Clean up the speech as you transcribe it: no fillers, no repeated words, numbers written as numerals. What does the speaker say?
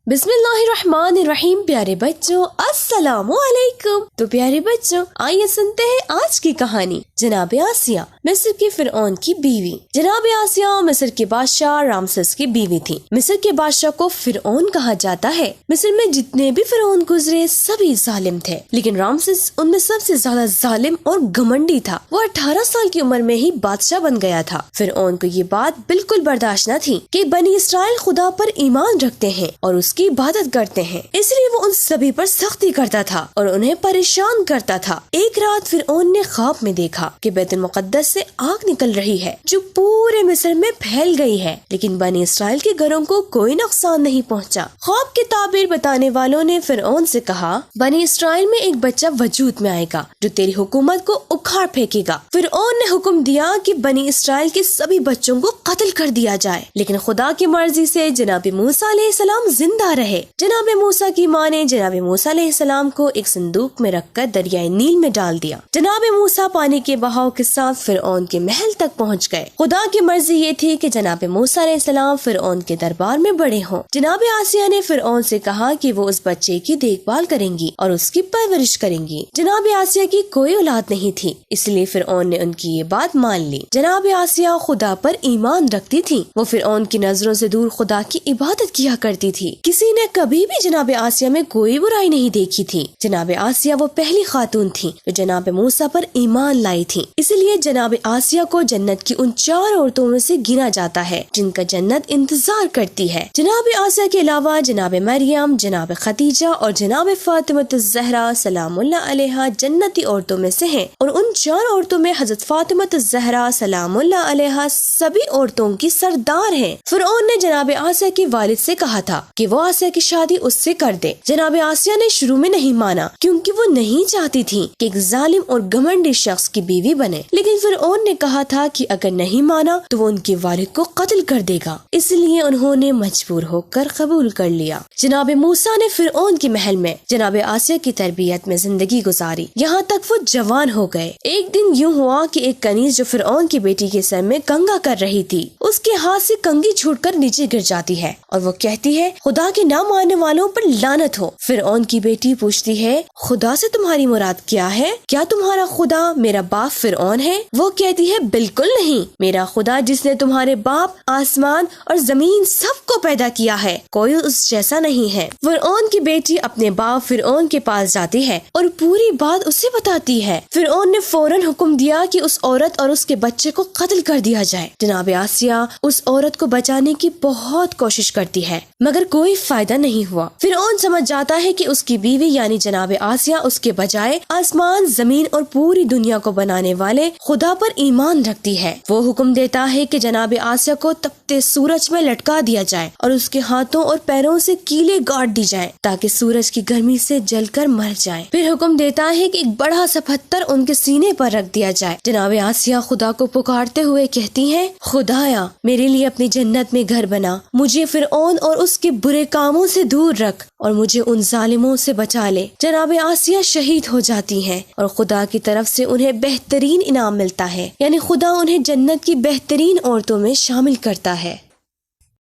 बिस्मिल्लाहिर्रहमानिर्रहीम। प्यारे बच्चों, अस्सलामु अलैकुम। तो प्यारे बच्चों, आइए सुनते हैं आज की कहानी। जनाब आसिया, मिस्र के फिरौन की बीवी। जनाब आसिया मिस्र के बादशाह रामसेस की बीवी थी। मिस्र के बादशाह को फिरौन कहा जाता है। मिस्र में जितने भी फिरौन गुजरे सभी जालिम थे, लेकिन रामसेस उनमें सबसे ज्यादा जालिम और घमंडी था। वो 18 साल की उम्र में ही बादशाह बन गया था। फिरौन को ये बात बिल्कुल बर्दाश्त न थी कि बनी इसराइल खुदा पर ईमान रखते हैं और उसकी इबादत करते हैं, इसलिए वो उन सभी पर सख्ती करता था और उन्हें परेशान करता था। एक रात फिरौन ने ख्वाब में देखा कि बैतुल मुक़द्दस से आग निकल रही है जो पूरे मिस्र में फैल गई है, लेकिन बनी इसराइल के घरों को कोई नुकसान नहीं पहुंचा। ख्वाब के ताबीर बताने वालों ने फिरौन से कहा, बनी इसराइल में एक बच्चा वजूद में आएगा जो तेरी हुकूमत को उखाड़ फेंकेगा। फिरौन ने हुक्म दिया कि बनी इसराइल के सभी बच्चों को कत्ल कर दिया जाए, लेकिन खुदा की मर्जी से जनाब मूसा अलैहिस्सलाम जिंदा रहे। जनाब मूसा की माँ ने जनाब मूसा अलैहिस्सलाम को एक संदूक में रखकर दरियाए नील में डाल दिया। जनाब मूसा पानी के बहाव के साथ फिरौन के महल तक पहुँच गए। खुदा की मर्जी ये थी कि जनाब मूसा अलैहिस्सलाम फिरौन के दरबार में बड़े हों। जनाब आसिया ने फिरौन से कहा कि वो उस बच्चे की देखभाल करेंगी और उसकी परवरिश करेंगी। जनाब आसिया की कोई औलाद नहीं थी, इसलिए फिरौन ने उनकी ये बात मान ली। जनाब आसिया खुदा पर ईमान रखती थी। वो फिरौन की नजरों से दूर खुदा की इबादत किया करती थी। किसी ने कभी भी जनाब आसिया में कोई बुराई नहीं देखी थी। जनाब आसिया वो पहली खातून थी जो जनाब मूसा पर ईमान लाई थी, इसलिए जनाब आसिया को जन्नत की उन 4 औरतों में से गिना जाता है जिनका जन्नत इंतजार करती है। जनाब आसिया के अलावा जनाब मरियम, जनाब खदीजा और जनाब फातिमतुज़ ज़हरा सलामुल्लाह अलैहा जन्नती औरतों में से हैं, और उन 4 औरतों में हजरत फातिमतुज़ ज़हरा सलामुल्लाह अलैहा सभी औरतों की सरदार हैं। फिरौन ने जनाब आसिया के वालिद से कहा था कि वो आसिया की शादी उससे कर दे। जनाब आसिया ने शुरू में नहीं माना क्योंकि वो नहीं चाहती थी कि एक जालिम और घमंडी शख्स की बीवी बने, लेकिन फिरौन ने कहा था कि अगर नहीं माना तो वो उनके वालिद को कत्ल कर देगा, इसलिए उन्होंने मजबूर होकर कबूल कर लिया। जनाब मूसा ने फिरौन के महल में जनाब आसिया की तरबियत में जिंदगी गुजारी, यहाँ तक वो जवान हो गए। एक दिन यूँ हुआ कि एक कनीज जो फिरौन की बेटी के सर में कंघा कर रही थी, उसके हाथ से कंघी छूटकर नीचे गिर जाती है और वो कहती है, खुदा के ना मानने वालों पर लानत हो। फिरौन की बेटी पूछती है, खुदा से तुम्हारी मुराद क्या है? क्या तुम्हारा खुदा मेरा बाप फिरौन है? वो कहती है, बिल्कुल नहीं, मेरा खुदा जिसने तुम्हारे बाप आसमान और जमीन सबको पैदा किया है, कोई उस जैसा नहीं है। फिरौन की बेटी अपने बाप फिरौन के पास जाती है और पूरी बात उसे बताती है। फिरौन ने फौरन हुक्म दिया कि उस औरत और उसके बच्चे को कत्ल कर दिया जाए। जनाब आसिया उस औरत को बचाने की बहुत कोशिश करती है, मगर कोई फायदा नहीं हुआ। फिरौन समझ जाता है कि उसकी बीवी यानी जनाब आसिया उसके बजाय आसमान, जमीन और पूरी दुनिया को बनाने वाले खुदा पर ईमान रखती है। वो हुक्म देता है कि जनाब आसिया को तपते सूरज में लटका दिया जाए और उसके हाथों और पैरों से कीले गाड़ दी जाए ताकि सूरज की गर्मी से जलकर मर जाए। फिर हुक्म देता है कि एक बड़ा सा पत्थर उनके सीने पर रख दिया जाए। जनाब आसिया खुदा को पुकारते हुए कहती हैं, खुदाया मेरे लिए अपनी जन्नत में घर बना, मुझे फिरौन और उसके बुरे कामों से दूर रख और मुझे उन जालिमों से बचा ले। जनाब आसिया शहीद हो जाती हैं और खुदा की तरफ से उन्हें बेहतरीन इनाम मिलता है, यानी खुदा उन्हें जन्नत की बेहतरीन औरतों में शामिल करता है।